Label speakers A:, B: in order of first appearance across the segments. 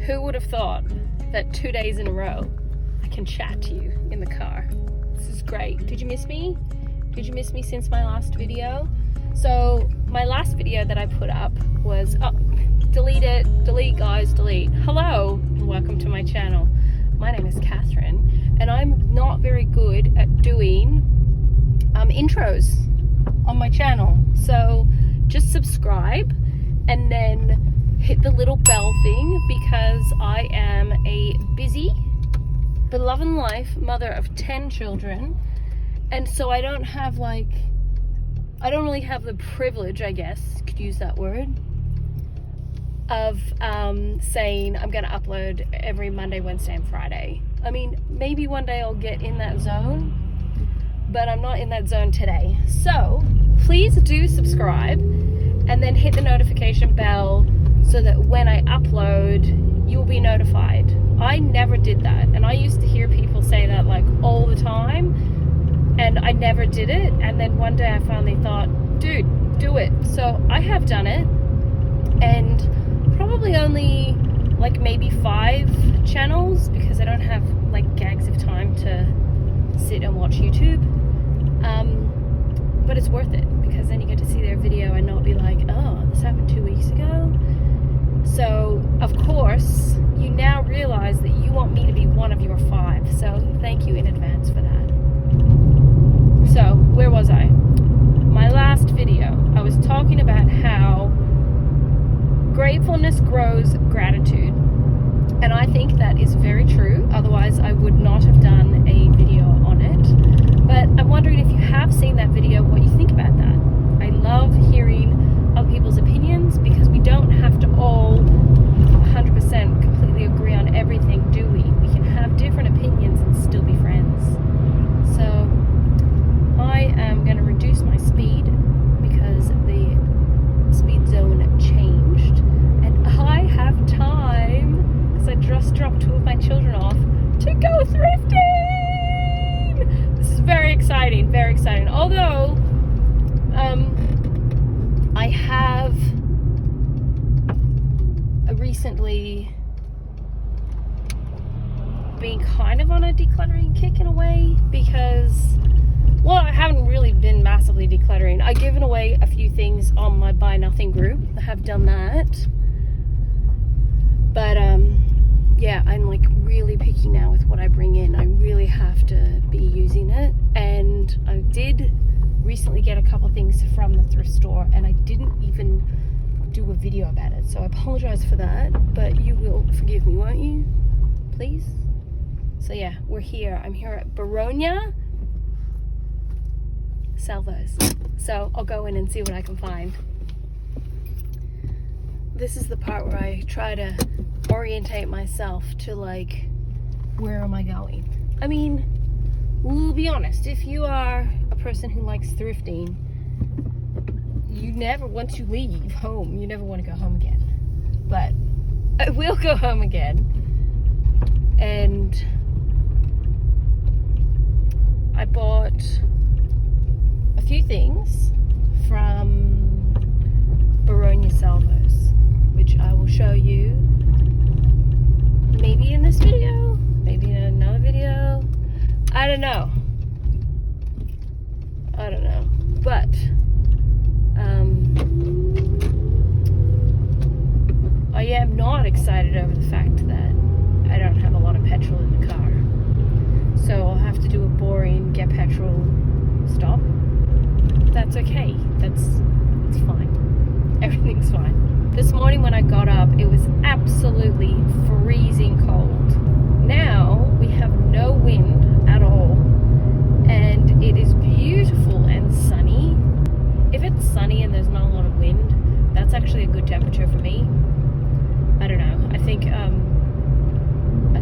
A: Who would have thought that 2 days in a row I can chat to you in the car? This is great. Did you miss me? Did you miss me since my last video? So my last video that I put up was, delete it, delete guys, delete. Hello and welcome to my channel. My name is Catherine and I'm not very good at doing intros on my channel. So just subscribe and then hit the little bell thing because I am a busy, beloved life mother of 10 children. And so I don't really have the privilege, I guess, could use that word, of saying I'm going to upload every Monday, Wednesday, and Friday. I mean, maybe one day I'll get in that zone, but I'm not in that zone today. So please do subscribe and then hit the notification bell so that when I upload, you'll be notified. I never did that, and I used to hear people say that like all the time, and I never did it. And then one day I finally thought, dude, do it. So I have done it, and probably only like maybe 5 channels because I don't have like gags of time to sit and watch YouTube. But it's worth it because then you get to see their video and not be like, oh, this happened 2 weeks ago. So of course you now realize that you want me to be one of your 5. So thank you in advance for that. So where was I? My last video, I was talking about how gratefulness grows gratitude. And I think that is very true. Otherwise I would not have done a video on it. But I'm wondering if you have seen that video, what you think about that. I love hearing other people's opinions because we don't have to all 100% completely agree on everything, do we? We can have different opinions and still be friends. So I am going to reduce my speed because the speed zone changed, and I have time because I just dropped 2 of my children off to go thrifting. This is very exciting, very exciting. Although I have recently been kind of on a decluttering kick in a way because, well, I haven't really been massively decluttering. I've given away a few things on my Buy Nothing group. I have done that. But, yeah, I'm like really picky now with what I bring in. I really have to be using it. And I did recently get a couple things from the thrift store and I didn't even do a video about it. So I apologize for that, but you will forgive me, won't you? Please? So yeah, we're here. I'm here at Baronia Salvos. So I'll go in and see what I can find. This is the part where I try to orientate myself to like, where am I going? I mean, we'll be honest, if you are a person who likes thrifting, you never, once you leave home, you never want to go home again. But I will go home again. And I bought a few things from Baronia Salvos, which I will show you maybe in this video, maybe in another video. I don't know. But I am not excited over the fact that I don't have a lot of petrol in the car. So I'll have to do a boring get petrol stop. That's okay. It's fine. Everything's fine. This morning when I got up, it was absolutely freezing cold. Now we have no wind at all, and it is beautiful and sunny. If it's sunny and there's not a lot of wind, that's actually a good temperature for me. I don't know. I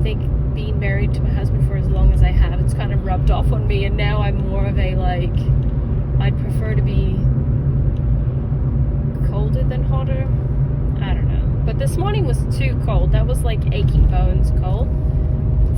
A: think being married to my husband for as long as I have, it's kind of rubbed off on me, and now I'm more of a like, I'd prefer to be colder than hotter. I don't know. But this morning was too cold. That was like aching bones cold.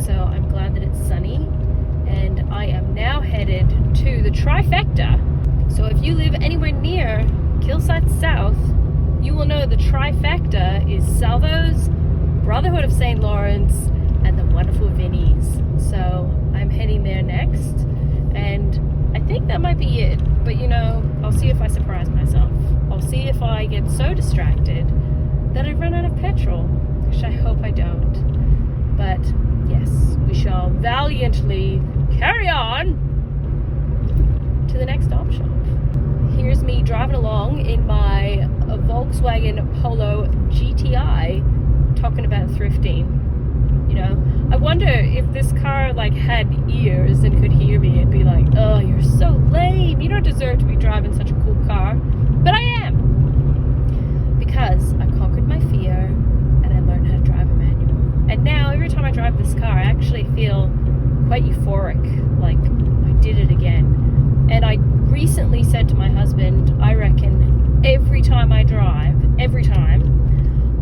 A: So I'm glad that it's sunny. And I am now headed to the trifecta. So if you live anywhere near Kilsyth South, you will know the trifecta is Salvos, Brotherhood of St. Lawrence and the wonderful Vinnie's. So I'm heading there next, and I think that might be it. But you know, I'll see if I surprise myself. I'll see if I get so distracted that I run out of petrol, which I hope I don't. But yes, we shall valiantly carry on to the next op shop. Here's me driving along in my Volkswagen Polo GTI, talking about thrifting. You know, I wonder if this car like had ears and could hear me and be like, oh, you're so lame, you don't deserve to be driving such a cool car. But I am, because I conquered my fear and I learned how to drive a manual. And now every time I drive this car, I actually feel quite euphoric, like I did it again. And I recently said to my husband, I reckon every time I drive,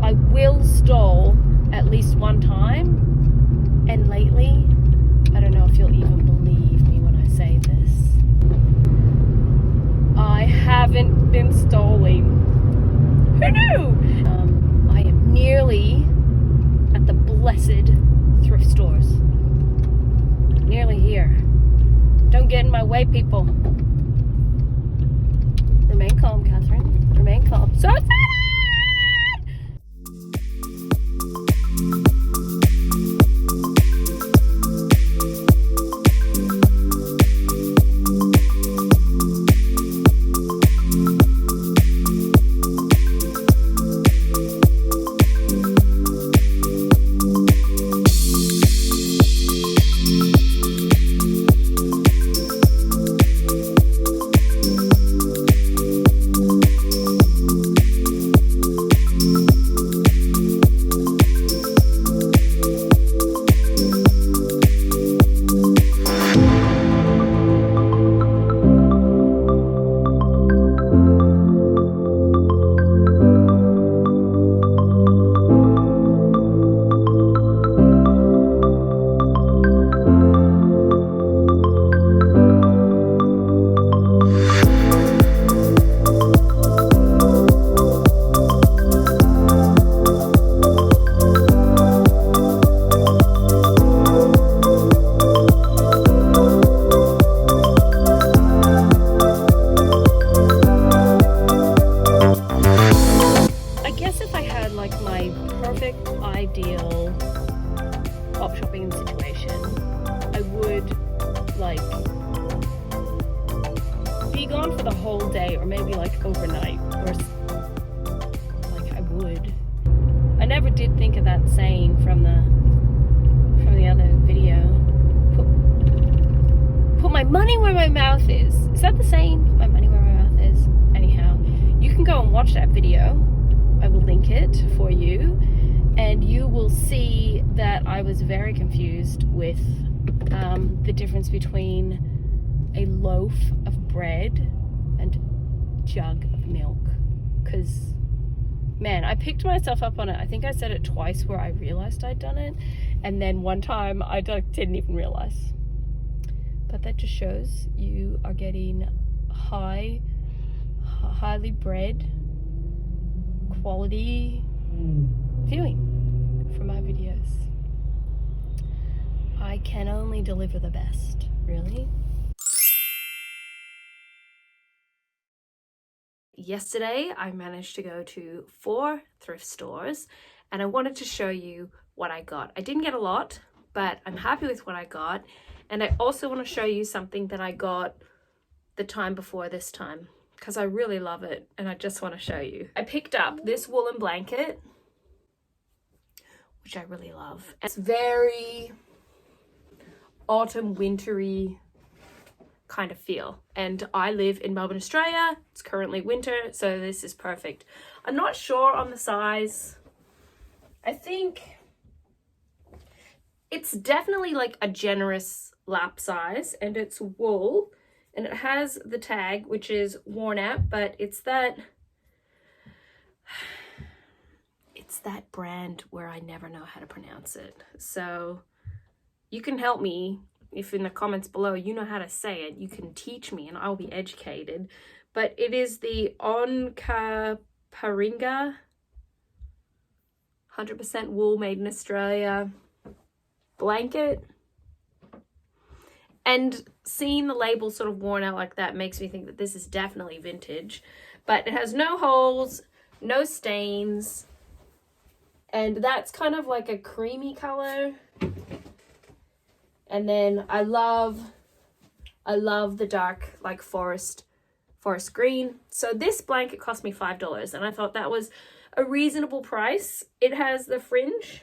A: I will stall at least one time. And lately, I don't know if you'll even believe me when I say this, I haven't been stalling. Who knew? I am nearly at the blessed thrift stores. Nearly here. Don't get in my way, people. Remain calm, Catherine. Remain calm. So excited! Ideal op shopping situation, I would like be gone for the whole day, or maybe like overnight, or like I would. I never did think of that saying from the other video. Put my money where my mouth is. Is that the saying? Put my money where my mouth is. Anyhow, you can go and watch that video. I will link it for you. And you will see that I was very confused with the difference between a loaf of bread and a jug of milk. Because, man, I picked myself up on it. I think I said it twice where I realized I'd done it. And then one time I didn't even realize. But that just shows you are getting highly bred quality viewing for my videos. I can only deliver the best, really. Yesterday, I managed to go to 4 thrift stores, and I wanted to show you what I got. I didn't get a lot, but I'm happy with what I got. And I also want to show you something that I got the time before this time, because I really love it, and I just want to show you. I picked up this woolen blanket, which I really love. It's very autumn, wintry kind of feel. And I live in Melbourne, Australia. It's currently winter, so this is perfect. I'm not sure on the size. I think it's definitely like a generous lap size, and it's wool, and it has the tag, which is worn out, but it's that brand where I never know how to pronounce it. So you can help me if in the comments below you know how to say it. You can teach me and I'll be educated. But it is the Onkaparinga. 100% wool, made in Australia blanket. And seeing the label sort of worn out like that makes me think that this is definitely vintage. But it has no holes, no stains, and that's kind of like a creamy color. And then I love the dark, like forest green. So this blanket cost me $5, and I thought that was a reasonable price. It has the fringe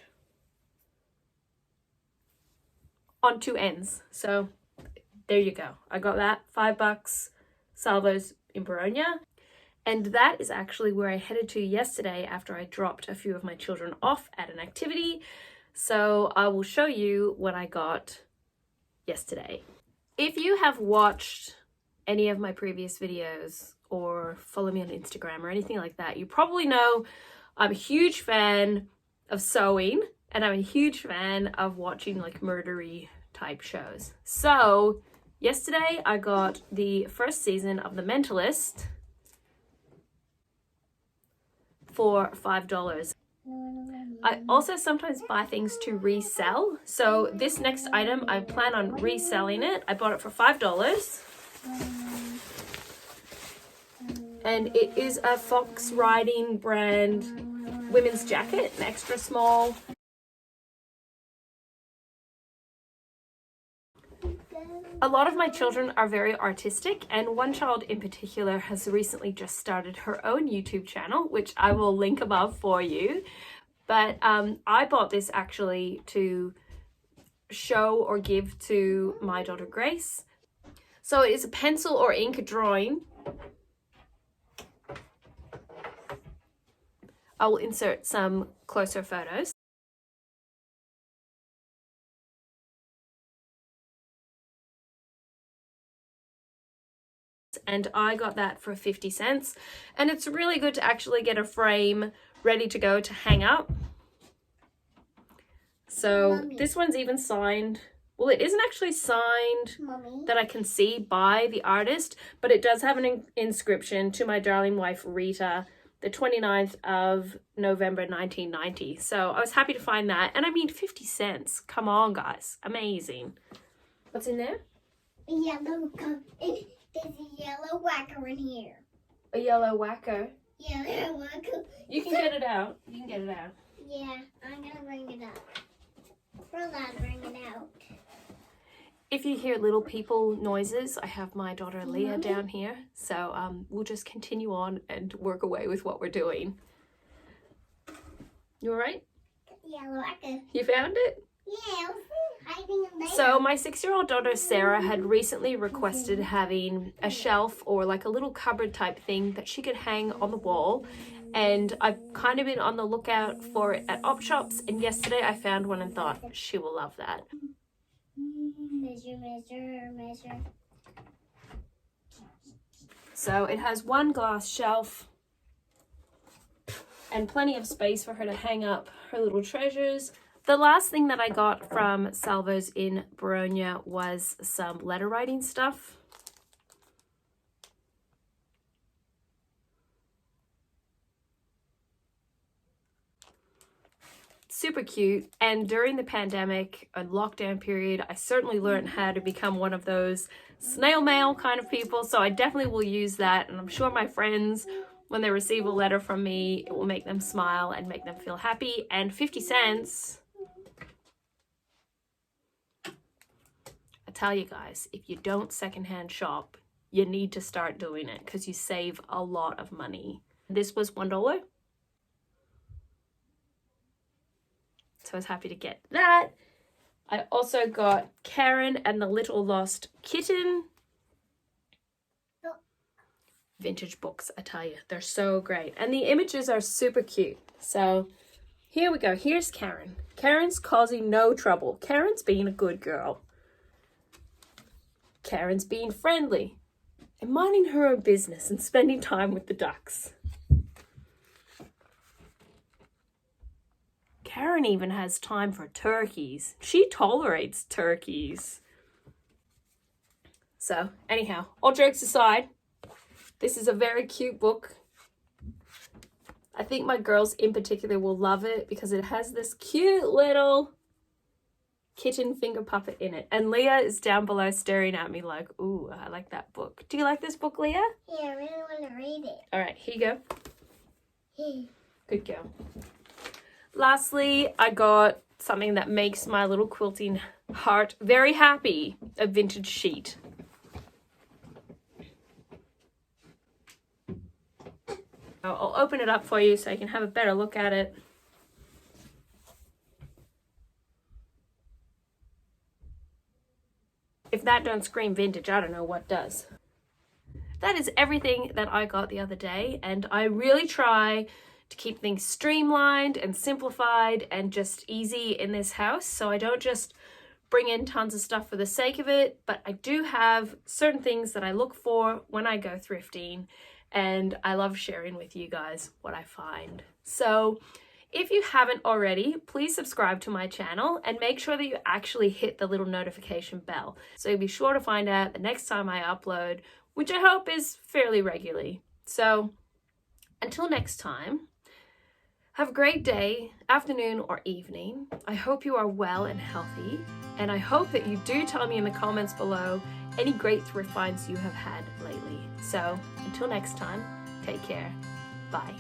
A: on two ends, so there you go. I got that, $5, Salvo's in Bologna. And that is actually where I headed to yesterday after I dropped a few of my children off at an activity. So I will show you what I got yesterday. If you have watched any of my previous videos or follow me on Instagram or anything like that, you probably know I'm a huge fan of sewing, and I'm a huge fan of watching like murdery type shows. So yesterday I got the first season of The Mentalist for $5. I also sometimes buy things to resell. So this next item, I plan on reselling it. I bought it for $5. And it is a Fox Riding brand women's jacket, an extra small. A lot of my children are very artistic, and one child in particular has recently just started her own YouTube channel, which I will link above for you. But I bought this actually to show or give to my daughter Grace. So it is a pencil or ink drawing. I will insert some closer photos. And I got that for 50 cents. And it's really good to actually get a frame ready to go to hang up. So Mommy, this one's even signed. Well, it isn't actually signed, Mommy, that I can see by the artist, but it does have an inscription, "To my darling wife Rita, the 29th of November 1990. So I was happy to find that. And I mean, 50 cents. Come on, guys. Amazing. What's in there?
B: There's a yellow whacker in here.
A: A yellow whacker?
B: Yellow whacker.
A: You can get it out. You can get it out.
B: Yeah, I'm going to bring it up. We're allowed to bring it out.
A: If you hear little people noises, I have my daughter Leah down here. So we'll just continue on and work away with what we're doing. You all right?
B: Yellow whacker.
A: You found it?
B: Yeah, hiding in there.
A: So my 6-year-old daughter Sarah had recently requested having a shelf or like a little cupboard type thing that she could hang on the wall. And I've kind of been on the lookout for it at op shops. And yesterday I found one and thought she will love that.
B: Measure, measure, measure.
A: So it has one glass shelf and plenty of space for her to hang up her little treasures. The last thing that I got from Salvo's in Bologna was some letter writing stuff. Super cute. And during the pandemic and lockdown period, I certainly learned how to become one of those snail mail kind of people. So I definitely will use that. And I'm sure my friends, when they receive a letter from me, it will make them smile and make them feel happy. And 50 cents... I tell you guys, if you don't secondhand shop, you need to start doing it because you save a lot of money. This was $1. So I was happy to get that. I also got Karen and the Little Lost Kitten. Vintage books, I tell you, they're so great. And the images are super cute. So here we go. Here's Karen. Karen's causing no trouble. Karen's being a good girl. Karen's being friendly and minding her own business and spending time with the ducks. Karen even has time for turkeys. She tolerates turkeys. So anyhow, all jokes aside, this is a very cute book. I think my girls in particular will love it because it has this cute little kitten finger puppet in it. And Leah is down below staring at me like, ooh, I like that book. Do you like this book, Leah?
B: Yeah, I really want to read it.
A: All right, here you go. Good girl. Lastly, I got something that makes my little quilting heart very happy, a vintage sheet. I'll open it up for you so you can have a better look at it. If that don't scream vintage, I don't know what does. That is everything that I got the other day, and I really try to keep things streamlined and simplified and just easy in this house, so I don't just bring in tons of stuff for the sake of it, but I do have certain things that I look for when I go thrifting, and I love sharing with you guys what I find. So if you haven't already, please subscribe to my channel and make sure that you actually hit the little notification bell, so you'll be sure to find out the next time I upload, which I hope is fairly regularly. So until next time, have a great day, afternoon or evening. I hope you are well and healthy, and I hope that you do tell me in the comments below any great thrift finds you have had lately. So until next time, take care. Bye.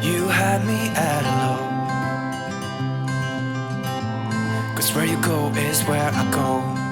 C: You had me at a low, 'cause where you go is where I go.